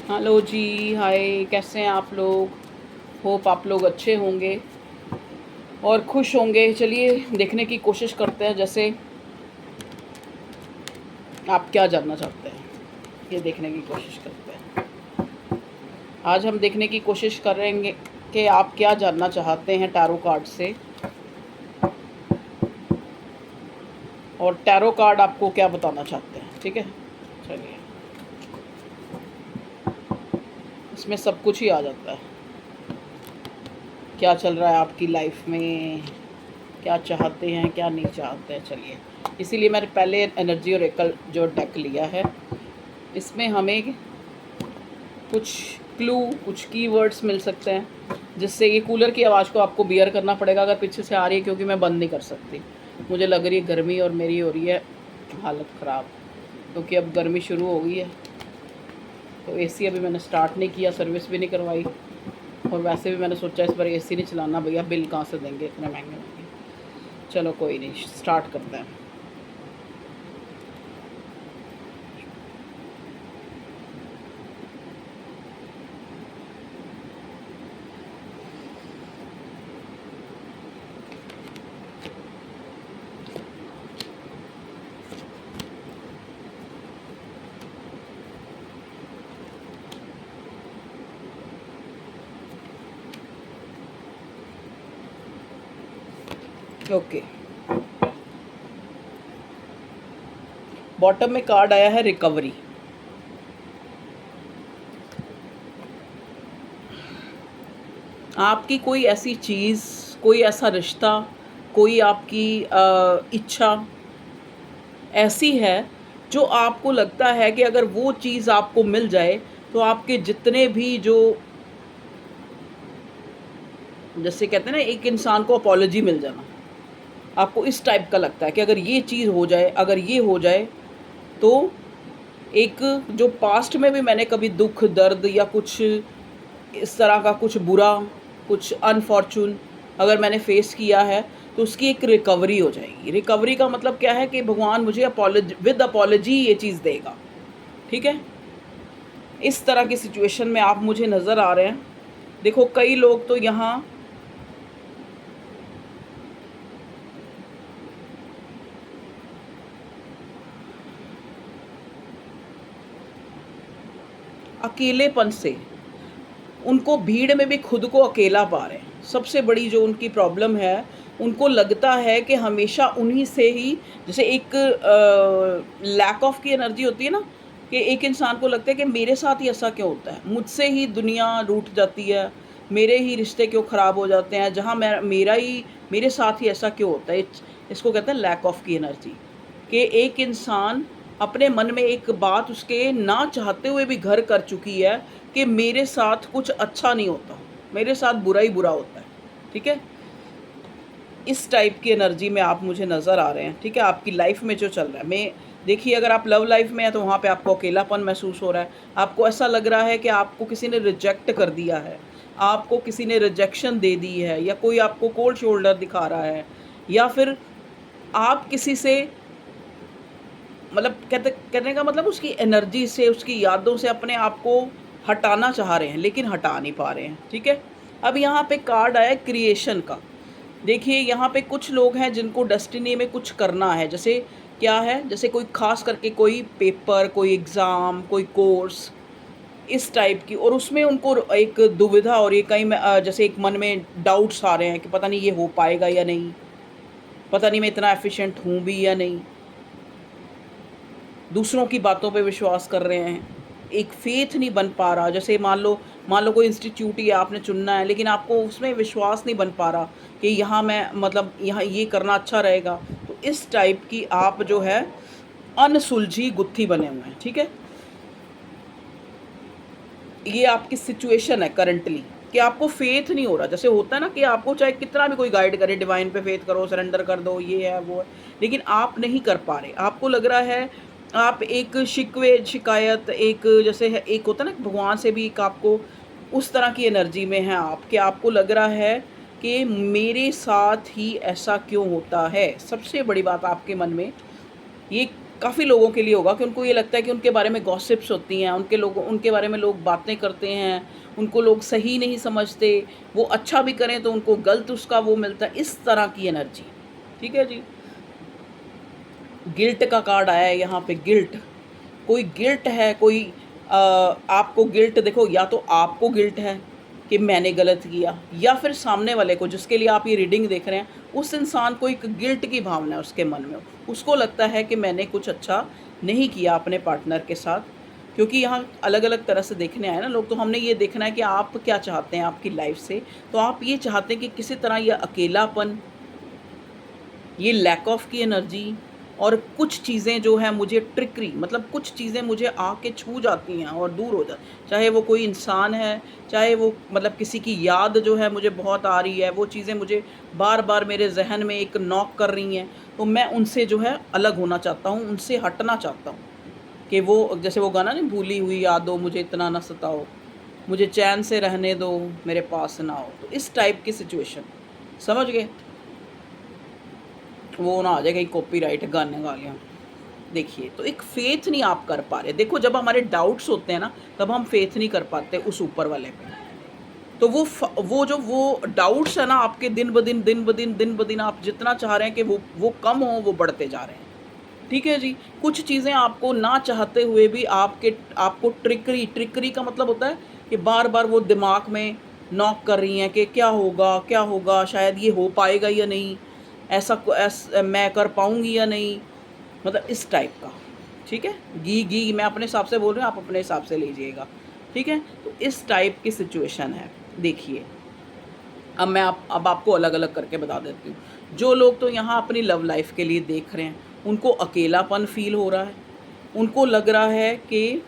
Hello जी, हाय, कैसे हैं आप लोग? होप आप लोग अच्छे होंगे और खुश होंगे। चलिए देखने की कोशिश करते हैं, जैसे आप क्या जानना चाहते हैं, ये देखने की कोशिश करते हैं। आज हम देखने की कोशिश करेंगे कि आप क्या जानना चाहते हैं टैरो कार्ड से, और टैरो कार्ड आपको क्या बताना चाहते हैं। ठीक है, चलिए, इसमें सब कुछ ही आ जाता है। क्या चल रहा है आपकी लाइफ में, क्या चाहते हैं, क्या नहीं चाहते हैं। चलिए, इसीलिए मैंने पहले एनर्जी और एकल जो डेक लिया है, इसमें हमें कुछ क्लू, कुछ कीवर्ड्स मिल सकते हैं, जिससे ये कूलर की आवाज़ को आपको बियर करना पड़ेगा अगर पीछे से आ रही है, क्योंकि मैं बंद नहीं कर सकती। मुझे लग रही है गर्मी, और मेरी हो रही है हालत ख़राब, क्योंकि अब गर्मी शुरू हो गई है। तो एसी अभी मैंने स्टार्ट नहीं किया, सर्विस भी नहीं करवाई, और वैसे भी मैंने सोचा इस बार एसी नहीं चलाना, भैया बिल कहाँ से देंगे इतने महंगे महंगे। चलो कोई नहीं, स्टार्ट करते हैं। ओके, बॉटम में कार्ड आया है रिकवरी। आपकी कोई ऐसी चीज़, कोई ऐसा रिश्ता, कोई आपकी इच्छा ऐसी है जो आपको लगता है कि अगर वो चीज़ आपको मिल जाए तो आपके जितने भी जो, जैसे कहते हैं ना, एक इंसान को अपॉलॉजी मिल जाना, आपको इस टाइप का लगता है कि अगर ये चीज़ हो जाए, अगर ये हो जाए तो एक, जो पास्ट में भी मैंने कभी दुख दर्द या कुछ इस तरह का कुछ बुरा, कुछ अनफॉर्चून अगर मैंने फेस किया है, तो उसकी एक रिकवरी हो जाएगी। रिकवरी का मतलब क्या है कि भगवान मुझे विद अपॉलॉजी ये चीज़ देगा। ठीक है, इस तरह की सिचुएशन में आप मुझे नज़र आ रहे हैं। देखो, कई लोग तो यहाँ अकेलेपन से, उनको भीड़ में भी खुद को अकेला पा रहे हैं। सबसे बड़ी जो उनकी प्रॉब्लम है, उनको लगता है कि हमेशा उन्हीं से ही, जैसे एक लैक ऑफ की एनर्जी होती है ना, कि एक इंसान को लगता है कि मेरे साथ ही ऐसा क्यों होता है, मुझसे ही दुनिया रूठ जाती है, मेरे ही रिश्ते क्यों ख़राब हो जाते हैं, जहाँ मैं, मेरे साथ ही ऐसा क्यों होता है। इसको कहते हैं लैक ऑफ की एनर्जी। कि एक इंसान अपने मन में एक बात उसके ना चाहते हुए भी घर कर चुकी है कि मेरे साथ कुछ अच्छा नहीं होता, मेरे साथ बुरा ही बुरा होता है। ठीक है, इस टाइप की एनर्जी में आप मुझे नज़र आ रहे हैं। ठीक है, आपकी लाइफ में जो चल रहा है, मैं देखिए, अगर आप लव लाइफ में हैं तो वहाँ पे आपको अकेलापन महसूस हो रहा है। आपको ऐसा लग रहा है कि आपको किसी ने रिजेक्ट कर दिया है, आपको किसी ने रिजेक्शन दे दी है, या कोई आपको कोल्ड शोल्डर दिखा रहा है, या फिर आप किसी से, मतलब कहने का मतलब उसकी एनर्जी से, उसकी यादों से अपने आप को हटाना चाह रहे हैं, लेकिन हटा नहीं पा रहे हैं। ठीक है, अब यहाँ पे कार्ड आया क्रिएशन का। देखिए, यहाँ पे कुछ लोग हैं जिनको डेस्टिनी में कुछ करना है। जैसे क्या है, जैसे कोई खास करके कोई पेपर, कोई एग्ज़ाम, कोई कोर्स, इस टाइप की, और उसमें उनको एक दुविधा और ये कहीं में जैसे एक मन में डाउट्स आ रहे हैं कि पता नहीं ये हो पाएगा या नहीं, पता नहीं मैं इतना एफिशिएंट हूँ भी या नहीं, दूसरों की बातों पे विश्वास कर रहे हैं, एक फ़ेथ नहीं बन पा रहा। जैसे मान लो कोई इंस्टीट्यूट ही आपने चुनना है, लेकिन आपको उसमें विश्वास नहीं बन पा रहा कि यहाँ मैं, मतलब यहाँ ये करना अच्छा रहेगा। तो इस टाइप की आप जो है अनसुलझी गुत्थी बने हुए हैं। ठीक है, ये आपकी सिचुएशन है करंटली, कि आपको फेथ नहीं हो रहा। जैसे होता है ना कि आपको चाहे कितना भी कोई गाइड करे, डिवाइन पे फेथ करो, सरेंडर कर दो, ये है वो है, लेकिन आप नहीं कर पा रहे। आपको लग रहा है आप एक शिकवे शिकायत, एक जैसे है, एक होता है ना भगवान से भी, एक आपको उस तरह की एनर्जी में है आप, कि आपको लग रहा है कि मेरे साथ ही ऐसा क्यों होता है। सबसे बड़ी बात आपके मन में ये काफ़ी लोगों के लिए होगा कि उनको ये लगता है कि उनके बारे में गॉसिप्स होती हैं, उनके बारे में लोग बातें करते हैं, उनको लोग सही नहीं समझते, वो अच्छा भी करें तो उनको गलत उसका वो मिलता है, इस तरह की एनर्जी। ठीक है जी। गिल्ट का कार्ड आया है यहाँ पे, गिल्ट। कोई गिल्ट है, कोई आपको गिल्ट, देखो या तो आपको गिल्ट है कि मैंने गलत किया, या फिर सामने वाले को जिसके लिए आप ये रीडिंग देख रहे हैं, उस इंसान को एक गिल्ट की भावना है उसके मन में। उसको लगता है कि मैंने कुछ अच्छा नहीं किया अपने पार्टनर के साथ। क्योंकि यहाँ अलग अलग तरह से देखने आए ना लोग, तो हमने ये देखना है कि आप क्या चाहते हैं आपकी लाइफ से। तो आप ये चाहते हैं कि किसी तरह ये अकेलापन, ये लैक ऑफ की एनर्जी, और कुछ चीज़ें जो है मुझे ट्रिकरी, मतलब कुछ चीज़ें मुझे आके छू जाती हैं और दूर हो जाती, चाहे वो कोई इंसान है, चाहे वो मतलब किसी की याद जो है मुझे बहुत आ रही है, वो चीज़ें मुझे बार बार मेरे जहन में एक नॉक कर रही हैं, तो मैं उनसे जो है अलग होना चाहता हूँ, उनसे हटना चाहता हूँ। कि वो जैसे वो गाना नहीं, भूली हुई यादों मुझे इतना ना सताओ, मुझे चैन से रहने दो, मेरे पास ना हो, तो इस टाइप की सिचुएशन, समझ गए। वो ना आ जाए कहीं कॉपीराइट गाने गा लिया। देखिए, तो एक फेथ नहीं आप कर पा रहे। देखो, जब हमारे डाउट्स होते हैं ना, तब हम फेथ नहीं कर पाते उस ऊपर वाले पे। तो वो डाउट्स है ना आपके, दिन ब दिन आप जितना चाह रहे हैं कि वो कम हो, वो बढ़ते जा रहे हैं। ठीक है जी। कुछ चीज़ें आपको ना चाहते हुए भी आपको ट्रिकरी का मतलब होता है कि बार बार वो दिमाग में नॉक कर रही हैं कि क्या होगा, शायद ये हो पाएगा या नहीं, मैं कर पाऊंगी या नहीं, मतलब इस टाइप का। ठीक है। घी मैं अपने हिसाब से बोल रही हूँ, आप अपने हिसाब से लीजिएगा। ठीक है। तो इस टाइप की सिचुएशन है। देखिए, अब आपको अलग अलग करके बता देती हूँ। जो लोग तो यहाँ अपनी लव लाइफ के लिए देख रहे हैं, उनको अकेलापन फील हो रहा है। उनको लग रहा है कि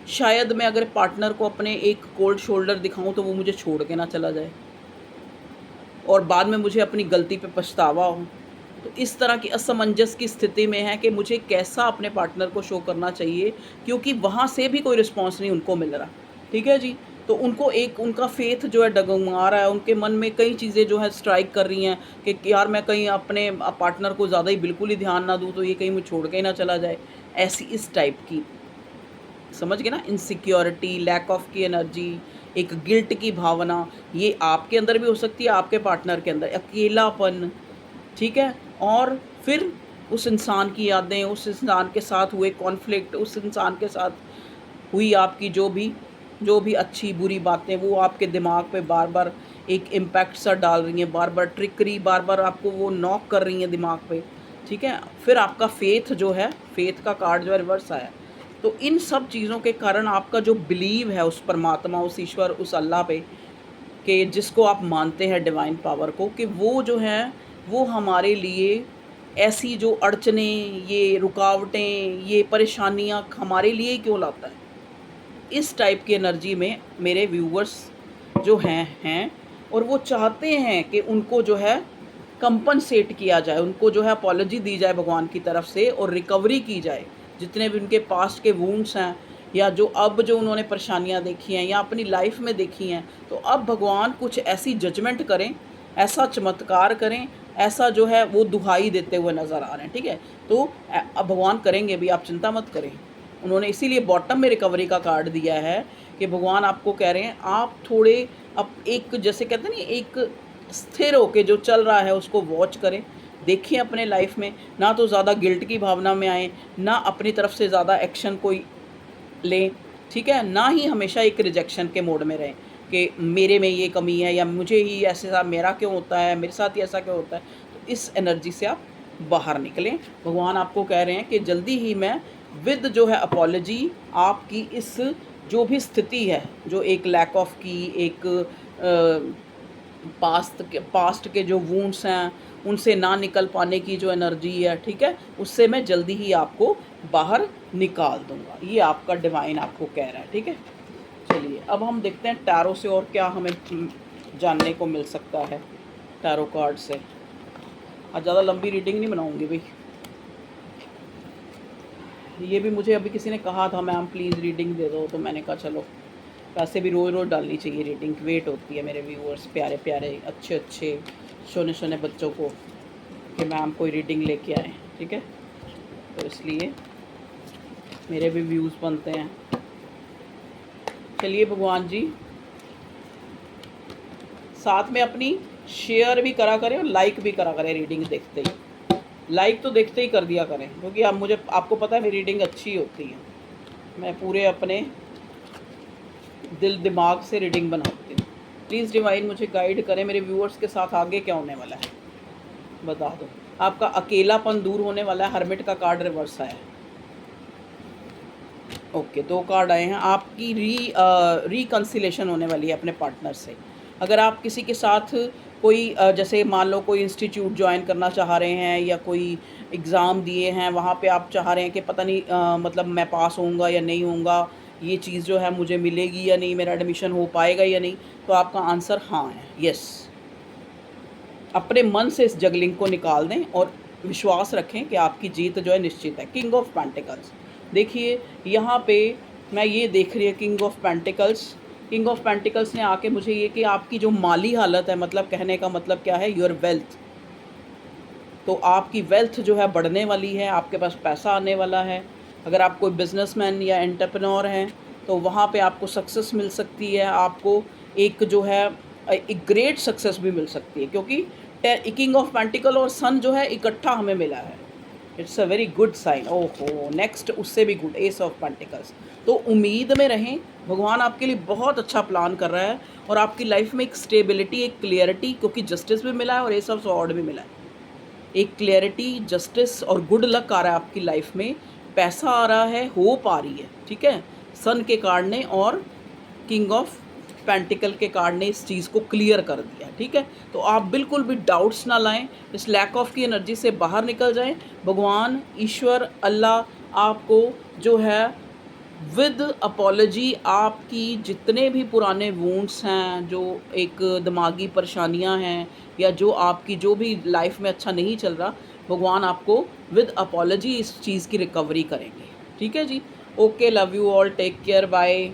शायद मैं अगर पार्टनर को अपने एक कोल्ड शोल्डर दिखाऊं तो वो मुझे छोड़ के ना चला जाए और बाद में मुझे अपनी गलती पे पछतावा हो। तो इस तरह की असमंजस की स्थिति में है कि मुझे कैसा अपने पार्टनर को शो करना चाहिए, क्योंकि वहाँ से भी कोई रिस्पॉन्स नहीं उनको मिल रहा। ठीक है जी। तो उनको एक उनका फेथ जो है डगमगा रहा है, उनके मन में कई चीज़ें जो है स्ट्राइक कर रही हैं कि यार मैं कहीं अपने पार्टनर को ज़्यादा ही बिल्कुल ही ध्यान ना दूँ तो ये कहीं मुझे छोड़ के ही ना चला जाए। ऐसी इस टाइप की, समझ गए ना, इनसिक्योरिटी, लैक ऑफ की एनर्जी, एक गिल्ट की भावना, ये आपके अंदर भी हो सकती है, आपके पार्टनर के अंदर, अकेलापन। ठीक है। और फिर उस इंसान की यादें, उस इंसान के साथ हुए कॉन्फ्लिक्ट, उस इंसान के साथ हुई आपकी जो भी अच्छी बुरी बातें, वो आपके दिमाग पे बार बार एक इम्पैक्ट सा डाल रही हैं, बार बार ट्रिकरी, बार बार आपको वो नॉक कर रही हैं दिमाग पे। ठीक है। फिर आपका फेथ जो है, फेथ का कार्ड जो है रिवर्स आया। तो इन सब चीज़ों के कारण आपका जो बिलीव है उस परमात्मा, उस ईश्वर, उस अल्लाह पे, कि जिसको आप मानते हैं डिवाइन पावर को, कि वो जो है वो हमारे लिए ऐसी जो अड़चनें, ये रुकावटें, ये परेशानियाँ हमारे लिए ही क्यों लाता है। इस टाइप की एनर्जी में मेरे व्यूअर्स जो हैं और वो चाहते हैं कि उनको जो है कंपनसेट किया जाए, उनको जो है अपॉलॉजी दी जाए भगवान की तरफ से और रिकवरी की जाए। जितने भी उनके पास्ट के वुंड्स हैं, या जो उन्होंने परेशानियां देखी हैं या अपनी लाइफ में देखी हैं, तो अब भगवान कुछ ऐसी जजमेंट करें, ऐसा चमत्कार करें, ऐसा जो है वो दुहाई देते हुए नज़र आ रहे हैं। ठीक है। तो अब भगवान करेंगे भी, आप चिंता मत करें। उन्होंने इसीलिए बॉटम में रिकवरी का कार्ड दिया है कि भगवान आपको कह रहे हैं आप थोड़े, अब एक जैसे कहते हैं ना, एक स्थिर होके जो चल रहा है उसको वॉच करें, देखें अपने लाइफ में, ना तो ज़्यादा गिल्ट की भावना में आए, ना अपनी तरफ से ज़्यादा एक्शन कोई लें। ठीक है। ना ही हमेशा एक रिजेक्शन के मोड में रहें कि मेरे में ये कमी है, या मुझे ही ऐसे मेरा क्यों होता है, मेरे साथ ही ऐसा क्यों होता है। तो इस एनर्जी से आप बाहर निकलें। भगवान आपको कह रहे हैं कि जल्दी ही मैं विद जो है अपॉलॉजी आपकी इस जो भी स्थिति है, जो एक लैक ऑफ की, एक पास्ट के जो वुंड्स हैं उनसे ना निकल पाने की जो एनर्जी है, ठीक है, उससे मैं जल्दी ही आपको बाहर निकाल दूंगा। ये आपका डिवाइन आपको कह रहा है। ठीक है। चलिए, अब हम देखते हैं टैरो से और क्या हमें जानने को मिल सकता है टैरो कार्ड से। आज ज़्यादा लंबी रीडिंग नहीं बनाऊंगी भाई। ये भी मुझे अभी किसी ने कहा था मैम प्लीज़ रीडिंग दे दो, तो मैंने कहा चलो, वैसे भी रोज़ रोज़ डालनी चाहिए रीडिंग, वेट होती है मेरे व्यूअर्स प्यारे प्यारे अच्छे अच्छे सोने सोने बच्चों को कि मैम कोई रीडिंग लेके आए। ठीक है। तो इसलिए मेरे भी व्यूज़ बनते हैं। चलिए भगवान जी, साथ में अपनी शेयर भी करा करें और लाइक भी करा करें रीडिंग देखते ही। लाइक तो देखते ही कर दिया करें, क्योंकि अब मुझे आपको पता है मेरी रीडिंग अच्छी होती है। मैं पूरे अपने दिल दिमाग से रीडिंग बनाती हूँ। प्लीज़ डिवाइन मुझे गाइड करें, मेरे व्यूअर्स के साथ आगे क्या होने वाला है बता दो। आपका अकेलापन दूर होने वाला है। हर्मिट का कार्ड रिवर्स आया है। ओके, 2 कार्ड आए हैं। आपकी रिकंसिलेशन होने वाली है अपने पार्टनर से। अगर आप किसी के साथ कोई जैसे मान लो कोई इंस्टीट्यूट ज्वाइन करना चाह रहे हैं या कोई एग्ज़ाम दिए हैं, वहाँ पे आप चाह रहे हैं कि पता नहीं मतलब मैं पास होऊंगा या नहीं होऊंगा, ये चीज़ जो है मुझे मिलेगी या नहीं, मेरा एडमिशन हो पाएगा या नहीं, तो आपका आंसर हाँ है, यस। अपने मन से इस जगलिंग को निकाल दें और विश्वास रखें कि आपकी जीत जो है निश्चित है। किंग ऑफ पेंटिकल्स, देखिए यहाँ पे मैं ये देख रही है किंग ऑफ पेंटिकल्स ने आके मुझे ये कि आपकी जो माली हालत है, मतलब कहने का मतलब क्या है, योर वेल्थ, तो आपकी वेल्थ जो है बढ़ने वाली है, आपके पास पैसा आने वाला है। अगर आप कोई बिजनेसमैन या एंटरप्रेन्योर हैं तो वहाँ पे आपको सक्सेस मिल सकती है। आपको एक जो है एक ग्रेट सक्सेस भी मिल सकती है, क्योंकि किंग ऑफ पेंटिकल और सन जो है इकट्ठा हमें मिला है। It's a very good sign. ओहो, नेक्स्ट उससे भी गुड, एस ऑफ पेंटिकल्स। तो उम्मीद में रहें, भगवान आपके लिए बहुत अच्छा प्लान कर रहा है और आपकी लाइफ में एक स्टेबिलिटी, एक क्लियरिटी, क्योंकि जस्टिस भी मिला है और एस ऑफ स्वॉर्ड भी मिला है। एक क्लियरिटी, जस्टिस और गुड लक आ रहा है आपकी लाइफ में। पैसा आ रहा है, होप आ रही है, ठीक है, सन के कार्ड ने और किंग ऑफ पेंटिकल के कार्ड ने इस चीज़ को क्लियर कर दिया, ठीक है। तो आप बिल्कुल भी डाउट्स ना लाएं, इस लैक ऑफ की एनर्जी से बाहर निकल जाएं। भगवान, ईश्वर, अल्लाह आपको जो है विद अपॉलॉजी आपकी जितने भी पुराने वूंड्स हैं, जो एक दिमागी परेशानियां हैं या जो आपकी जो भी लाइफ में अच्छा नहीं चल रहा, भगवान आपको विद अपॉलॉजी इस चीज़ की रिकवरी करेंगे, ठीक है जी। Okay, love you all, take care, bye.